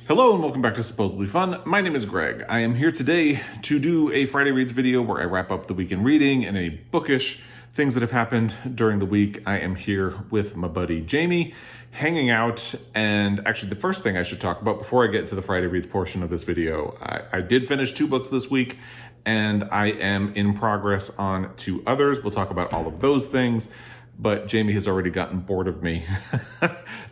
Hello and welcome back to Supposedly Fun. My name is Greg. I am here today to do a Friday Reads video where I wrap up the week in reading and any bookish things that have happened during the week. I am here with my buddy Jamie, hanging out, and actually the first thing I should talk about before I get to the Friday Reads portion of this video, I did finish 2 books this week, and I am in progress on 2 others. We'll talk about all of those things. But Jamie has already gotten bored of me.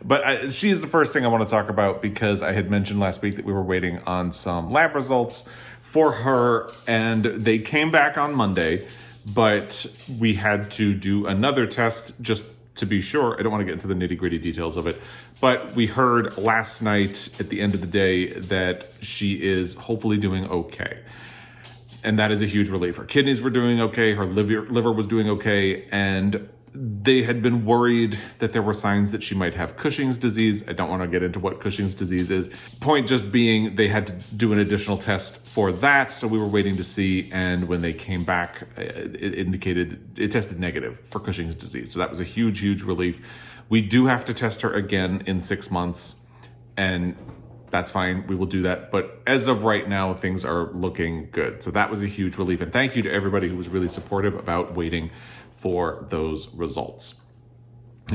But she is the first thing I want to talk about because I had mentioned last week that we were waiting on some lab results for her, and they came back on Monday, but we had to do another test just to be sure. I don't want to get into the nitty-gritty details of it, but we heard last night at the end of the day that she is hopefully doing okay. And that is a huge relief. Her kidneys were doing okay, her liver was doing okay, and they had been worried that there were signs that she might have Cushing's disease. I don't want to get into what Cushing's disease is. Point just being they had to do an additional test for that, so we were waiting to see, and when they came back, it tested negative for Cushing's disease. So that was a huge, huge relief. We do have to test her again in 6 months, and that's fine. We will do that. But as of right now, things are looking good. So that was a huge relief. And thank you to everybody who was really supportive about waiting for those results.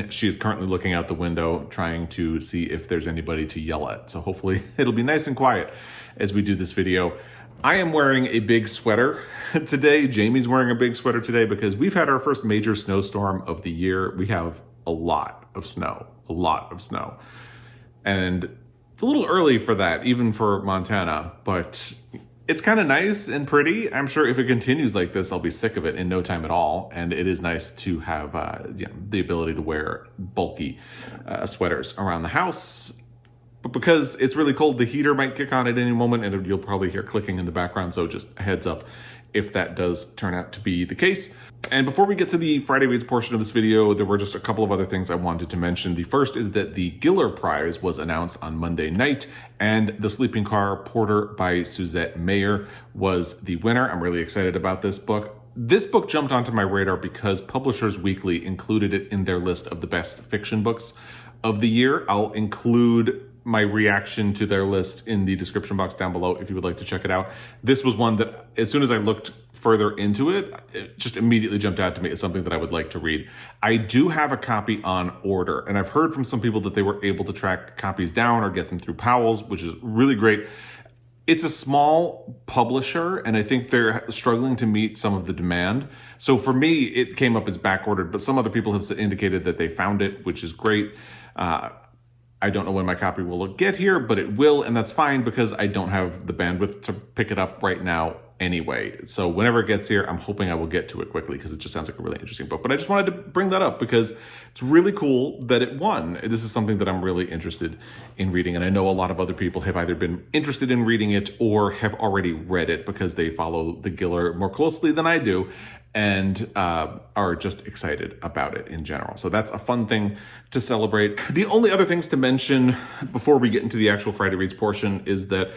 She is currently looking out the window trying to see if there's anybody to yell at. So hopefully it'll be nice and quiet as we do this video. I am wearing a big sweater today. Jamie's wearing a big sweater today because we've had our first major snowstorm of the year. We have a lot of snow. And it's a little early for that, even for Montana, but it's kind of nice and pretty. I'm sure if it continues like this, I'll be sick of it in no time at all. And it is nice to have the ability to wear bulky sweaters around the house. But because it's really cold, the heater might kick on at any moment, and you'll probably hear clicking in the background. So just a heads up if that does turn out to be the case. And before we get to the Friday Reads portion of this video, there were just a couple of other things I wanted to mention. The first is that the Giller Prize was announced on Monday night, and The Sleeping Car Porter by Suzette Mayr was the winner. I'm really excited about this book. This book jumped onto my radar because Publishers Weekly included it in their list of the best fiction books of the year. I'll include my reaction to their list in the description box down below if you would like to check it out. This was one that, as soon as I looked further into it, it just immediately jumped out to me as something that I would like to read. I do have a copy on order, and I've heard from some people that they were able to track copies down or get them through Powell's, which is really great. It's a small publisher, and I think they're struggling to meet some of the demand. So for me, it came up as back ordered, but some other people have indicated that they found it, which is great. I don't know when my copy will get here, but it will, and that's fine because I don't have the bandwidth to pick it up right now anyway. So whenever it gets here, I'm hoping I will get to it quickly because it just sounds like a really interesting book. But I just wanted to bring that up because it's really cool that it won. This is something that I'm really interested in reading, and I know a lot of other people have either been interested in reading it or have already read it because they follow the Giller more closely than I do, and are just excited about it in general. So that's a fun thing to celebrate. The only other things to mention before we get into the actual Friday Reads portion is that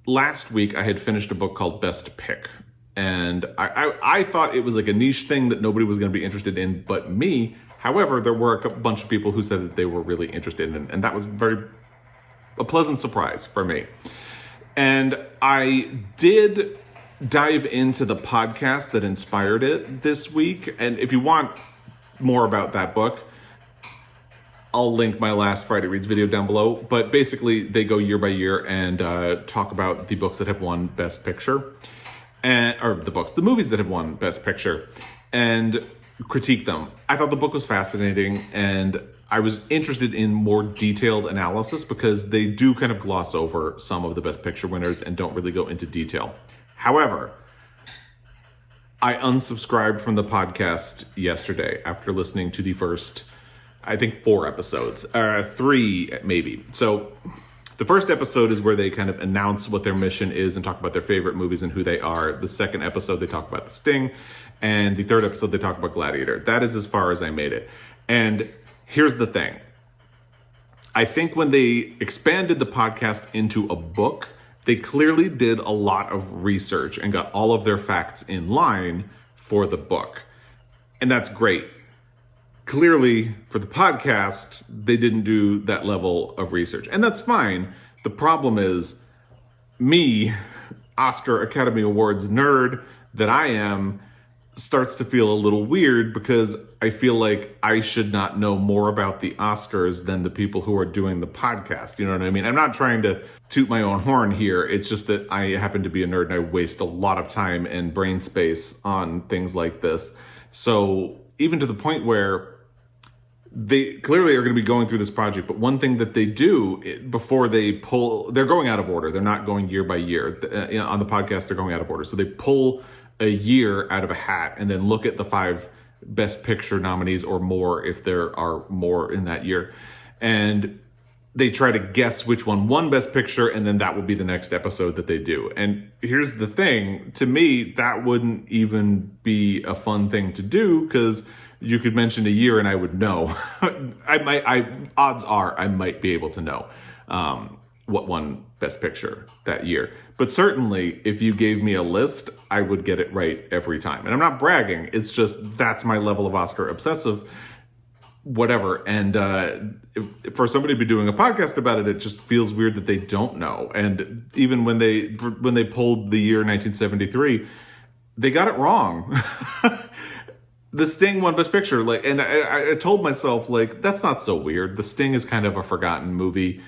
last week I had finished a book called Best Pick. And I thought it was like a niche thing that nobody was going to be interested in but me. However, there were a bunch of people who said that they were really interested in it, and that was a pleasant surprise for me. And I did dive into the podcast that inspired it this week. And if you want more about that book, I'll link my last Friday Reads video down below. But basically, they go year by year and talk about the books that have won Best Picture, the movies that have won Best Picture, and critique them. I thought the book was fascinating, and I was interested in more detailed analysis because they do kind of gloss over some of the Best Picture winners and don't really go into detail. However, I unsubscribed from the podcast yesterday after listening to the first, I think, 4 episodes, 3 maybe. So the first episode is where they kind of announce what their mission is and talk about their favorite movies and who they are. The second episode, they talk about The Sting. And the third episode, they talk about Gladiator. That is as far as I made it. And here's the thing. I think when they expanded the podcast into a book, they clearly did a lot of research and got all of their facts in line for the book. And that's great. Clearly, for the podcast, they didn't do that level of research. And that's fine, The problem is, me, Oscar Academy Awards nerd that I am, starts to feel a little weird because I feel like I should not know more about the Oscars than the people who are doing the podcast. You know what I mean? I'm not trying to toot my own horn here. It's just that I happen to be a nerd and I waste a lot of time and brain space on things like this. So even to the point where they clearly are going to be going through this project, but one thing that they do before they pull, they're going out of order. They're not going year by year. On the podcast, they're going out of order. So they pull a year out of a hat and then look at the 5 Best Picture nominees or more if there are more in that year. And they try to guess which one won Best Picture, and then that will be the next episode that they do. And here's the thing, to me, that wouldn't even be a fun thing to do because you could mention a year and I would know. Odds are I might be able to know what won Best Picture that year. But certainly, if you gave me a list, I would get it right every time. And I'm not bragging. It's just that's my level of Oscar obsessive, whatever. And for somebody to be doing a podcast about it, it just feels weird that they don't know. And even when they pulled the year 1973, they got it wrong. The Sting won Best Picture, and I told myself, that's not so weird. The Sting is kind of a forgotten movie.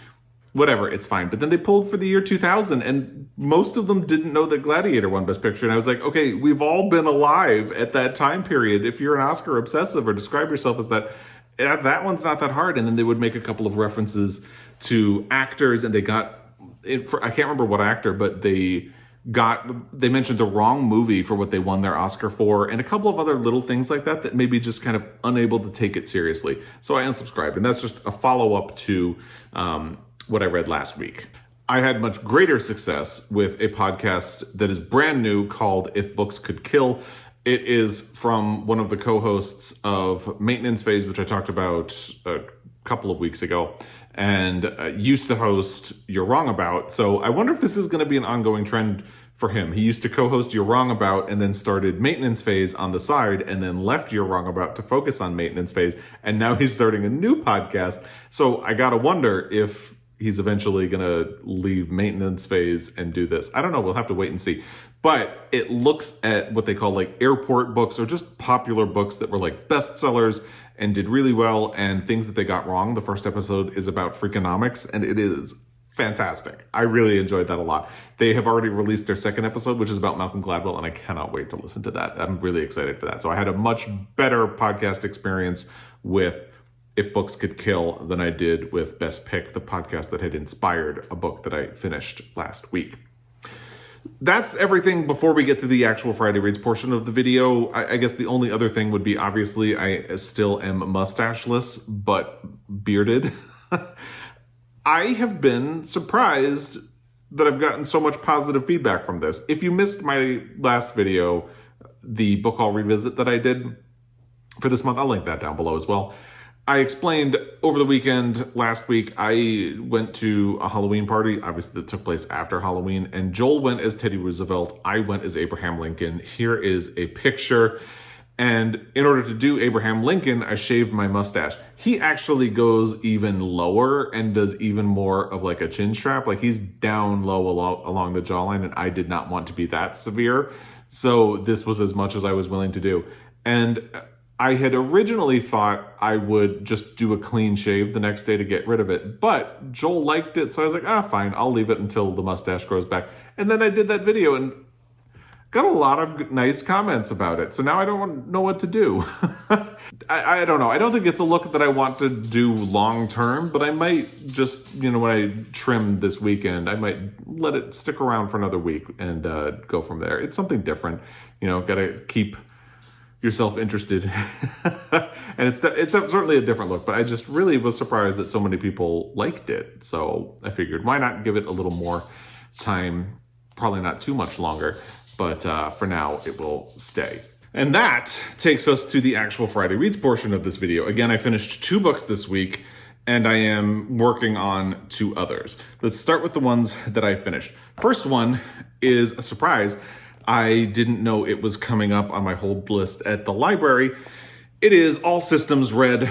Whatever, it's fine. But then they pulled for the year 2000, and most of them didn't know that Gladiator won Best Picture. And I was like, okay, we've all been alive at that time period. If you're an Oscar obsessive or describe yourself as that, that one's not that hard. And then they would make a couple of references to actors, and they got, I can't remember what actor, but they mentioned the wrong movie for what they won their Oscar for, and a couple of other little things like that made me just kind of unable to take it seriously. So I unsubscribed, and that's just a follow-up to what I read last week. I had much greater success with a podcast that is brand new called If Books Could Kill. It is from one of the co-hosts of Maintenance Phase, which I talked about a couple of weeks ago, and used to host You're Wrong About. So I wonder if this is going to be an ongoing trend for him. He used to co-host You're Wrong About and then started Maintenance Phase on the side and then left You're Wrong About to focus on Maintenance Phase. And now he's starting a new podcast. So I got to wonder if he's eventually going to leave Maintenance Phase and do this. I don't know. We'll have to wait and see. But it looks at what they call airport books or just popular books that were bestsellers and did really well and things that they got wrong. The first episode is about Freakonomics, and it is fantastic. I really enjoyed that a lot. They have already released their second episode, which is about Malcolm Gladwell, and I cannot wait to listen to that. I'm really excited for that. So I had a much better podcast experience with If Books Could Kill than I did with Best Pick, the podcast that had inspired a book that I finished last week. That's everything before we get to the actual Friday Reads portion of the video. I guess the only other thing would be, obviously, I still am mustacheless, but bearded. I have been surprised that I've gotten so much positive feedback from this. If you missed my last video, the book haul revisit that I did for this month, I'll link that down below as well. I explained over the weekend last week, I went to a Halloween party, obviously that took place after Halloween, and Joel went as Teddy Roosevelt. I went as Abraham Lincoln. Here is a picture. And in order to do Abraham Lincoln, I shaved my mustache. He actually goes even lower and does even more of a chin strap. He's down low along the jawline, and I did not want to be that severe. So this was as much as I was willing to do. And I had originally thought I would just do a clean shave the next day to get rid of it, but Joel liked it, so I was like, fine, I'll leave it until the mustache grows back. And then I did that video and got a lot of nice comments about it, so now I don't know what to do. I don't know. I don't think it's a look that I want to do long term, but I might just, when I trim this weekend, I might let it stick around for another week and go from there. It's something different, gotta keep yourself interested. And it's certainly a different look, but I just really was surprised that so many people liked it. So I figured, why not give it a little more time? Probably not too much longer, but for now it will stay. And that takes us to the actual Friday Reads portion of this video. Again, I finished 2 books this week, and I am working on 2 others. Let's start with the ones that I finished. First one is a surprise. I didn't know it was coming up on my hold list at the library. It is All Systems Red,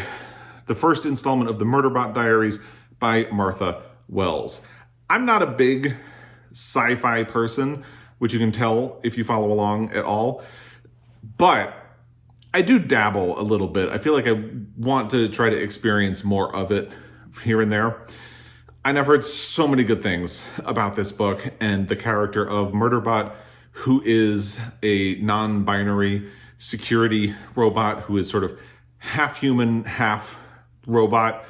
the first installment of the Murderbot Diaries by Martha Wells. I'm not a big sci-fi person, which you can tell if you follow along at all, but I do dabble a little bit. I feel like I want to try to experience more of it here and there. And I've heard so many good things about this book and the character of Murderbot, who is a non-binary security robot who is sort of half human, half robot,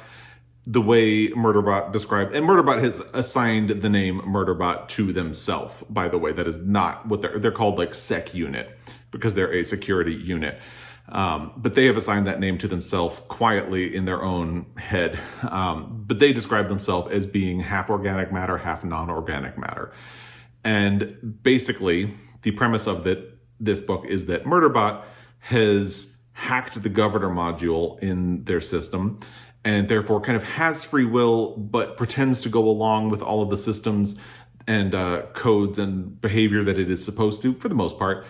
the way Murderbot described. And Murderbot has assigned the name Murderbot to themselves, by the way. That is not what they're called, like sec unit, because they're a security unit. But they have assigned that name to themselves quietly in their own head. But they describe themselves as being half organic matter, half non-organic matter. And basically, the premise of this book is that Murderbot has hacked the governor module in their system and therefore kind of has free will, but pretends to go along with all of the systems and codes and behavior that it is supposed to, for the most part,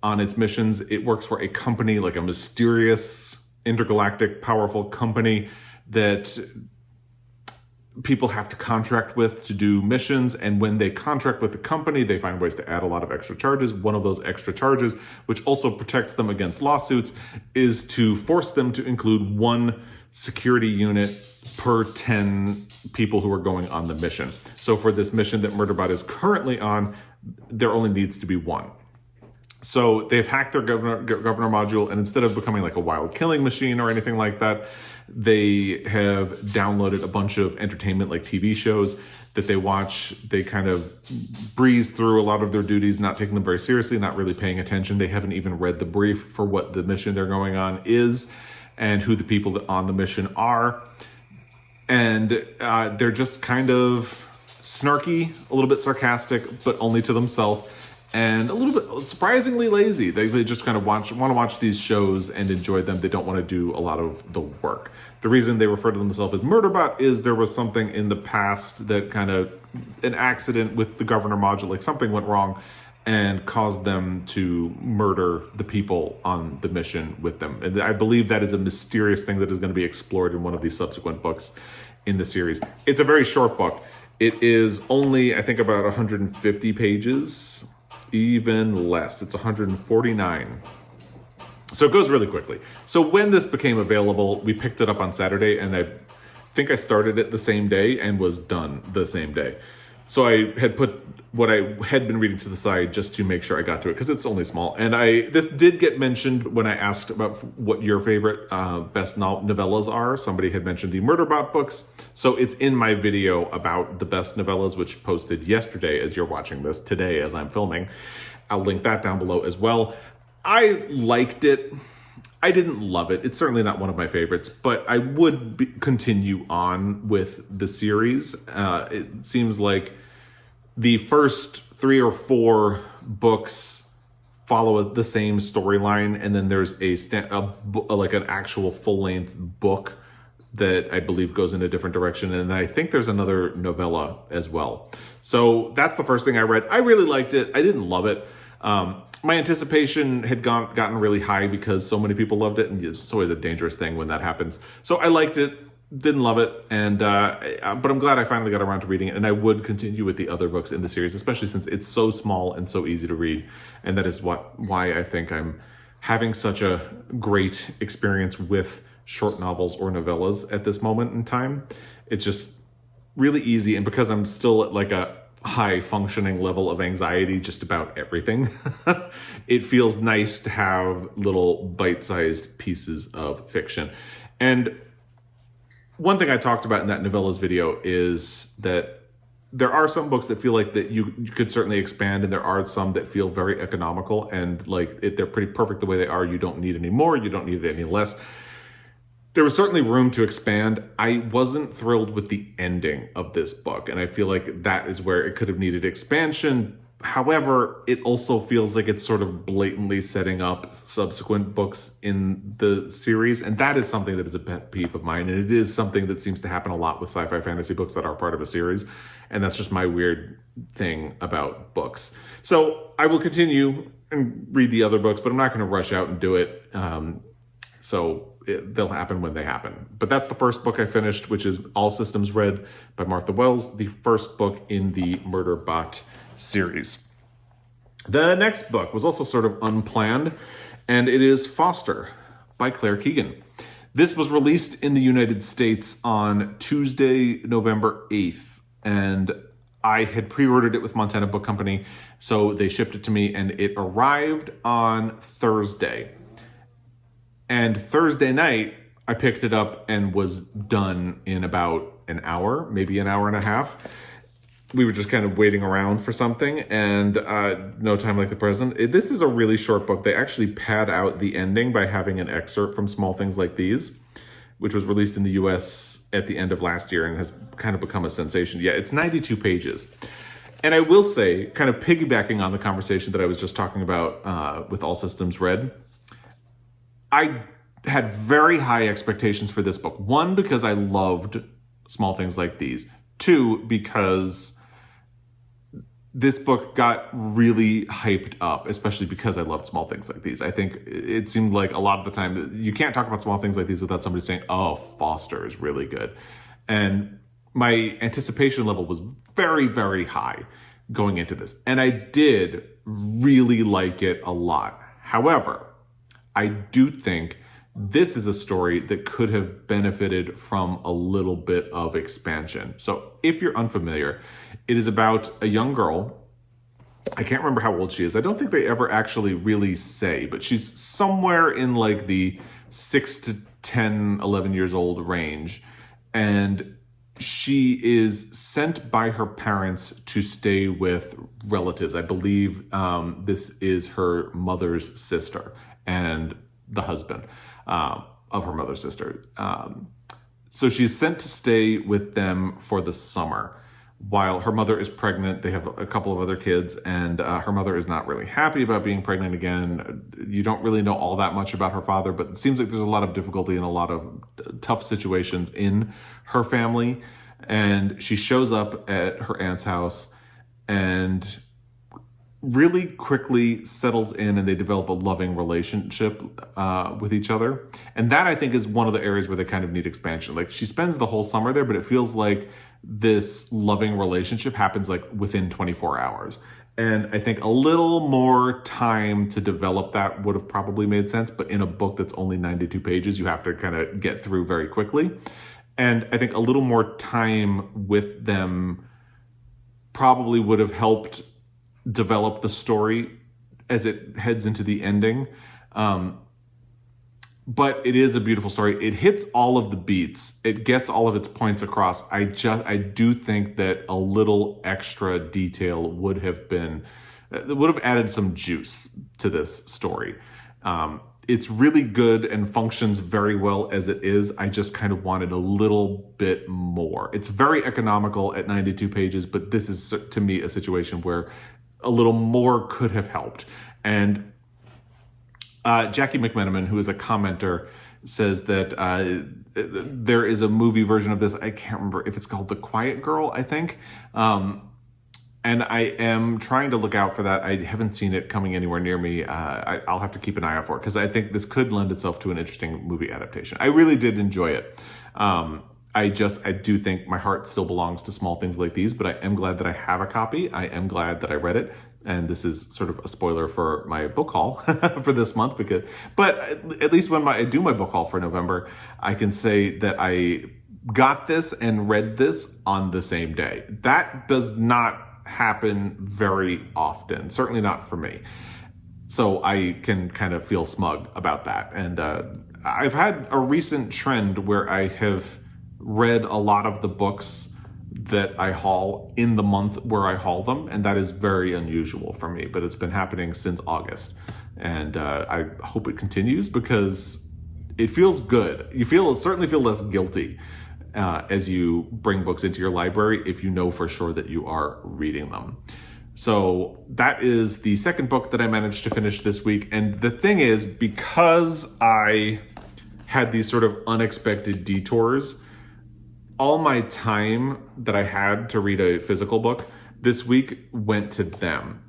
on its missions. It works for a company, like a mysterious, intergalactic, powerful company that people have to contract with to do missions. And when they contract with the company, they find ways to add a lot of extra charges. One of those extra charges, which also protects them against lawsuits, is to force them to include one security unit per 10 people who are going on the mission. So for this mission that Murderbot is currently on, there only needs to be one. So they've hacked their governor module, and instead of becoming like a wild killing machine or anything like that, they have downloaded a bunch of entertainment, like TV shows that they watch. They kind of breeze through a lot of their duties, not taking them very seriously, not really paying attention. They haven't even read the brief for what the mission they're going on is and who the people on the mission are. And they're just kind of snarky, a little bit sarcastic, but only to themselves. And a little bit surprisingly lazy. They just kind of want to watch these shows and enjoy them. They don't want to do a lot of the work. The reason they refer to themselves as Murderbot is there was something in the past that kind of, an accident with the governor module, like something went wrong and caused them to murder the people on the mission with them. And I believe that is a mysterious thing that is going to be explored in one of these subsequent books in the series. It's a very short book. It is only, I think, about 150 pages. Even less. It's 149. So it goes really quickly. So when this became available, we picked it up on Saturday, and I think I started it the same day and was done the same day. So I had put what I had been reading to the side just to make sure I got to it, because it's only small. And this did get mentioned when I asked about what your favorite best novellas are. Somebody had mentioned the Murderbot books. So it's in my video about the best novellas, which posted yesterday as you're watching this, today as I'm filming. I'll link that down below as well. I liked it. I didn't love it. It's certainly not one of my favorites, but I would continue on with the series. It seems like the first 3 or 4 books follow the same storyline, and then there's like an actual full-length book that I believe goes in a different direction, and I think there's another novella as well. So that's the first thing I read. I really liked it. I didn't love it. My anticipation had gotten really high because so many people loved it, and it's always a dangerous thing when that happens. So I liked it, didn't love it, and but I'm glad I finally got around to reading it, and I would continue with the other books in the series, especially since it's so small and so easy to read, and that is why I think I'm having such a great experience with short novels or novellas at this moment in time. It's just really easy, and because I'm still at like a high functioning level of anxiety just about everything, it feels nice to have little bite-sized pieces of fiction. And one thing I talked about in that novellas video is that there are some books that feel like that you could certainly expand, and there are some that feel very economical and like they're pretty perfect the way they are. You don't need any more, you don't need any less. There was certainly room to expand. I wasn't thrilled with the ending of this book, and I feel like that is where it could have needed expansion. However, it also feels like it's sort of blatantly setting up subsequent books in the series, and that is something that is a pet peeve of mine, and it is something that seems to happen a lot with sci-fi fantasy books that are part of a series, and that's just my weird thing about books. So I will continue and read the other books, but I'm not going to rush out and do it. So they'll happen when they happen. But that's the first book I finished, which is All Systems Red by Martha Wells, the first book in the Murderbot series. The next book was also sort of unplanned, and it is Foster by Claire Keegan. This was released in the United States on Tuesday, November 8th, and I had pre-ordered it with Montana Book Company, so they shipped it to me, and it arrived on Thursday. And Thursday night, I picked it up and was done in about an hour, maybe an hour and a half. We were just kind of waiting around for something, and no time like the present. This is a really short book. They actually pad out the ending by having an excerpt from Small Things Like These, which was released in the US at the end of last year and has kind of become a sensation. Yeah, it's 92 pages. And I will say, kind of piggybacking on the conversation that I was just talking about with All Systems Red, I had very high expectations for this book. One, because I loved Small Things Like These. Two, because this book got really hyped up, especially because I loved Small Things Like These. I think it seemed like a lot of the time, you can't talk about Small Things Like These without somebody saying, oh, Foster is really good. And my anticipation level was very, very high going into this. And I did really like it a lot. However, I do think this is a story that could have benefited from a little bit of expansion. So if you're unfamiliar, it is about a young girl. I can't remember how old she is. I don't think they ever actually really say, but she's somewhere in like the 6 to 10, 11 years old range. And she is sent by her parents to stay with relatives. I believe this is her mother's sister and the husband of her mother's sister. So she's sent to stay with them for the summer while her mother is pregnant. They have a couple of other kids, and her mother is not really happy about being pregnant again. You don't really know all that much about her father, but it seems like there's a lot of difficulty and a lot of tough situations in her family. And she shows up at her aunt's house and really quickly settles in, and they develop a loving relationship with each other. And that, I think, is one of the areas where they kind of need expansion. Like, she spends the whole summer there, but it feels like this loving relationship happens like within 24 hours. And I think a little more time to develop that would have probably made sense. But in a book that's only 92 pages, you have to kind of get through very quickly. And I think a little more time with them probably would have helped develop the story as it heads into the ending. But it is a beautiful story. It hits all of the beats. It gets all of its points across. I do think that a little extra detail would have added some juice to this story. It's really good and functions very well as it is. I just kind of wanted a little bit more. It's very economical at 92 pages, but this is, to me, a situation where a little more could have helped. And Jackie McMenamin, who is a commenter, says that there is a movie version of this. I can't remember if it's called The Quiet Girl, I think. And I am trying to look out for that. I haven't seen it coming anywhere near me. I'll have to keep an eye out for it, because I think this could lend itself to an interesting movie adaptation. I really did enjoy it. I do think my heart still belongs to Small Things Like These, but I am glad that I have a copy. I am glad that I read it. And this is sort of a spoiler for my book haul for this month, but at least when I do my book haul for November, I can say that I got this and read this on the same day. That does not happen very often, certainly not for me. So I can kind of feel smug about that. And I've had a recent trend where I have read a lot of the books that I haul in the month where I haul them, and that is very unusual for me, but it's been happening since August. And I hope it continues, because it feels good. You certainly feel less guilty as you bring books into your library if you know for sure that you are reading them. So that is the second book that I managed to finish this week. And the thing is, because I had these sort of unexpected detours, all my time that I had to read a physical book this week went to them.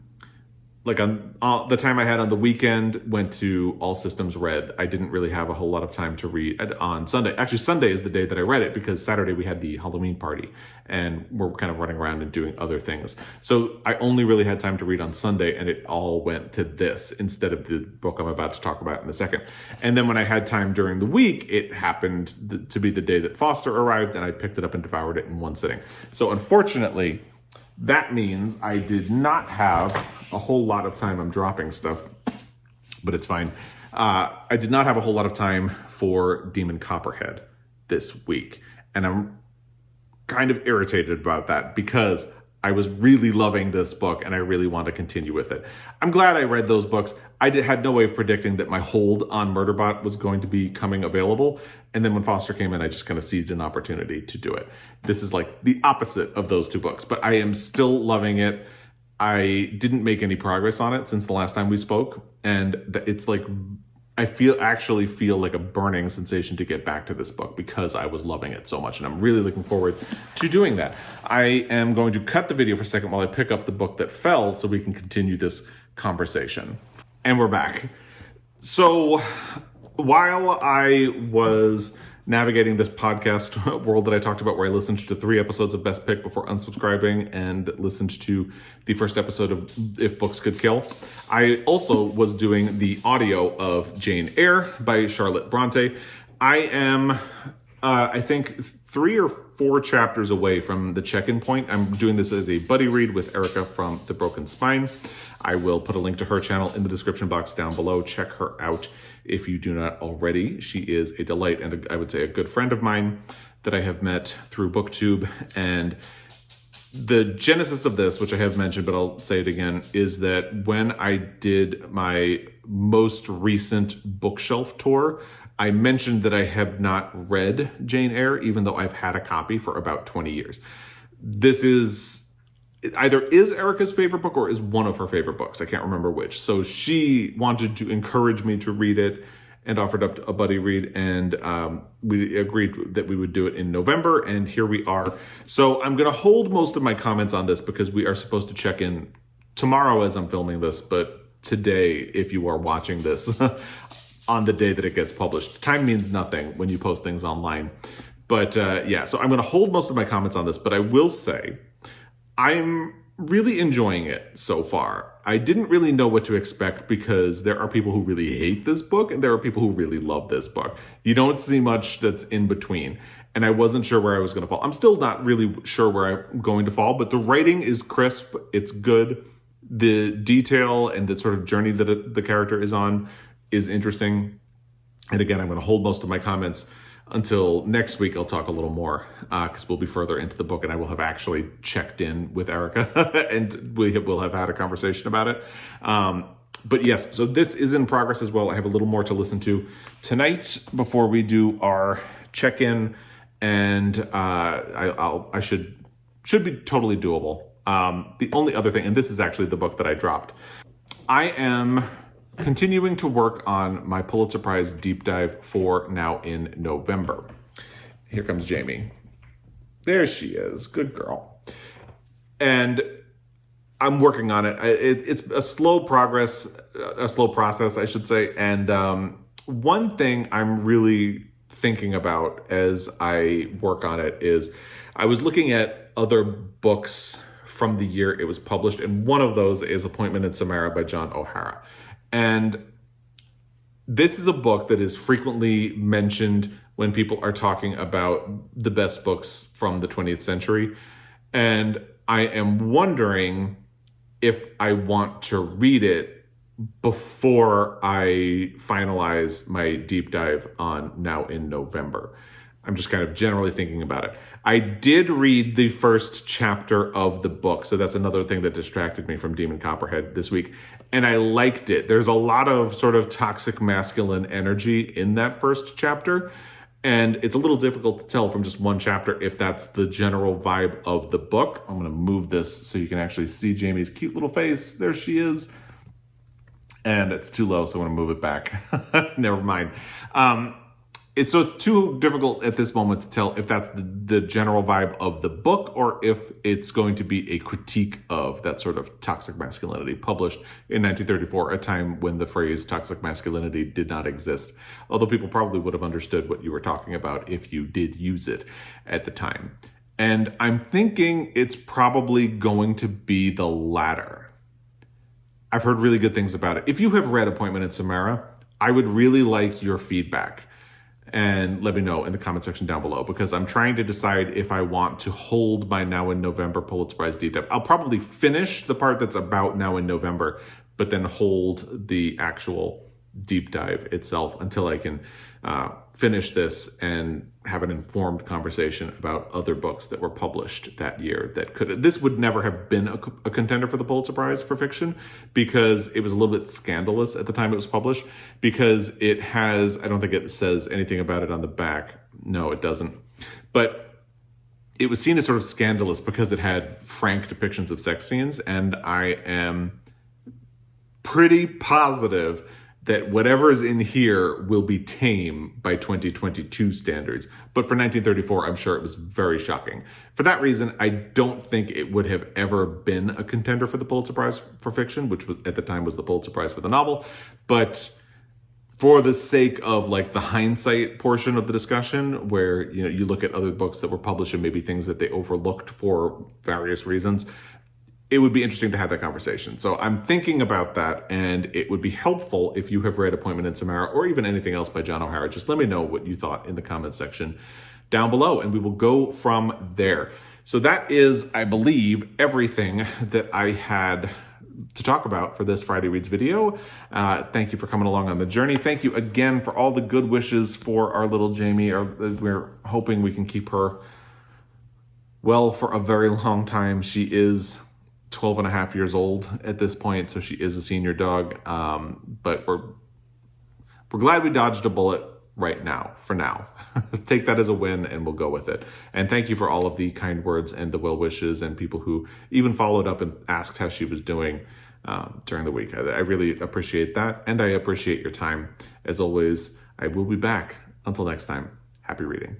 like on the time I had on the weekend went to All Systems Red. I didn't really have a whole lot of time to read on Sunday. Actually, Sunday is the day that I read it because Saturday we had the Halloween party and we're kind of running around and doing other things. So I only really had time to read on Sunday, and it all went to this instead of the book I'm about to talk about in a second. And then when I had time during the week, it happened to be the day that Foster arrived, and I picked it up and devoured it in one sitting. So unfortunately, that means I did not have a whole lot of time. I'm dropping stuff, but it's fine. I did not have a whole lot of time for Demon Copperhead this week. And I'm kind of irritated about that because I was really loving this book and I really want to continue with it. I'm glad I read those books. I had no way of predicting that my hold on Murderbot was going to be coming available. And then when Foster came in, I just kind of seized an opportunity to do it. This is like the opposite of those two books, but I am still loving it. I didn't make any progress on it since the last time we spoke. And it's like, I actually feel like a burning sensation to get back to this book because I was loving it so much. And I'm really looking forward to doing that. I am going to cut the video for a second while I pick up the book that fell so we can continue this conversation. And we're back. So while I was navigating this podcast world that I talked about, where I listened to 3 episodes of Best Pick before unsubscribing and listened to the first episode of If Books Could Kill, I also was doing the audio of Jane Eyre by Charlotte Brontë. I am, I think, 3 or 4 chapters away from the check-in point. I'm doing this as a buddy read with Erica from The Broken Spine. I will put a link to her channel in the description box down below. Check her out if you do not already. She is a delight and I would say a good friend of mine that I have met through BookTube. And the genesis of this, which I have mentioned, but I'll say it again, is that when I did my most recent bookshelf tour, I mentioned that I have not read Jane Eyre, even though I've had a copy for about 20 years. This is either is Erica's favorite book or is one of her favorite books. I can't remember which. So she wanted to encourage me to read it and offered up a buddy read. And we agreed that we would do it in November. And here we are. So I'm going to hold most of my comments on this because we are supposed to check in tomorrow as I'm filming this. But today, if you are watching this on the day that it gets published, time means nothing when you post things online. But yeah, so I'm going to hold most of my comments on this. But I will say, I'm really enjoying it so far. I didn't really know what to expect because there are people who really hate this book and there are people who really love this book. You don't see much that's in between. And I wasn't sure where I was going to fall. I'm still not really sure where I'm going to fall, but the writing is crisp. It's good. The detail and the sort of journey that the character is on is interesting. And again, I'm going to hold most of my comments until next week. I'll talk a little more because we'll be further into the book and I will have actually checked in with Erica and we will have had a conversation about it. But yes, so this is in progress as well. I have a little more to listen to tonight before we do our check-in, and I should be totally doable. The only other thing, and this is actually the book that I dropped, I am continuing to work on my Pulitzer Prize deep dive for now in November. Here comes Jamie. There she is. Good girl. And I'm working on it. It's a slow process, I should say. And one thing I'm really thinking about as I work on it is I was looking at other books from the year it was published, and one of those is Appointment in Samarra by John O'Hara. And this is a book that is frequently mentioned when people are talking about the best books from the 20th century. And I am wondering if I want to read it before I finalize my deep dive on Now in November. I'm just kind of generally thinking about it. I did read the first chapter of the book, so that's another thing that distracted me from Demon Copperhead this week, and I liked it. There's a lot of sort of toxic masculine energy in that first chapter, and it's a little difficult to tell from just one chapter if that's the general vibe of the book. I'm going to move this so you can actually see Jamie's cute little face. There she is. And it's too low, so I'm going to move it back. Never mind. it's too difficult at this moment to tell if that's the general vibe of the book or if it's going to be a critique of that sort of toxic masculinity published in 1934, a time when the phrase toxic masculinity did not exist. Although people probably would have understood what you were talking about if you did use it at the time. And I'm thinking it's probably going to be the latter. I've heard really good things about it. If you have read Appointment in Samarra, I would really like your feedback. And let me know in the comment section down below, because I'm trying to decide if I want to hold my Now in November Pulitzer Prize deep dive. I'll probably finish the part that's about Now in November, but then hold the actual deep dive itself until I can finish this and have an informed conversation about other books that were published that year that could. This would never have been a contender for the Pulitzer Prize for fiction, because it was a little bit scandalous at the time it was published, because it has, I don't think it says anything about it on the back. No, it doesn't. But it was seen as sort of scandalous because it had frank depictions of sex scenes, and I am pretty positive that whatever is in here will be tame by 2022 standards. But for 1934, I'm sure it was very shocking. For that reason, I don't think it would have ever been a contender for the Pulitzer Prize for fiction, which was at the time was the Pulitzer Prize for the novel. But for the sake of like the hindsight portion of the discussion, where you look at other books that were published and maybe things that they overlooked for various reasons, it would be interesting to have that conversation. So I'm thinking about that, and it would be helpful if you have read Appointment in Samarra or even anything else by John O'Hara. Just let me know what you thought in the comments section down below, and we will go from there. So that is, I believe, everything that I had to talk about for this Friday Reads video. Thank you for coming along on the journey. Thank you again for all the good wishes for our little Jamie. We're hoping we can keep her well for a very long time. She is 12 and a half years old at this point, so she is a senior dog. But we're glad we dodged a bullet right now, for now. Take that as a win, and we'll go with it. And thank you for all of the kind words and the well wishes, and people who even followed up and asked how she was doing during the week. I really appreciate that, and I appreciate your time. As always, I will be back. Until next time, happy reading.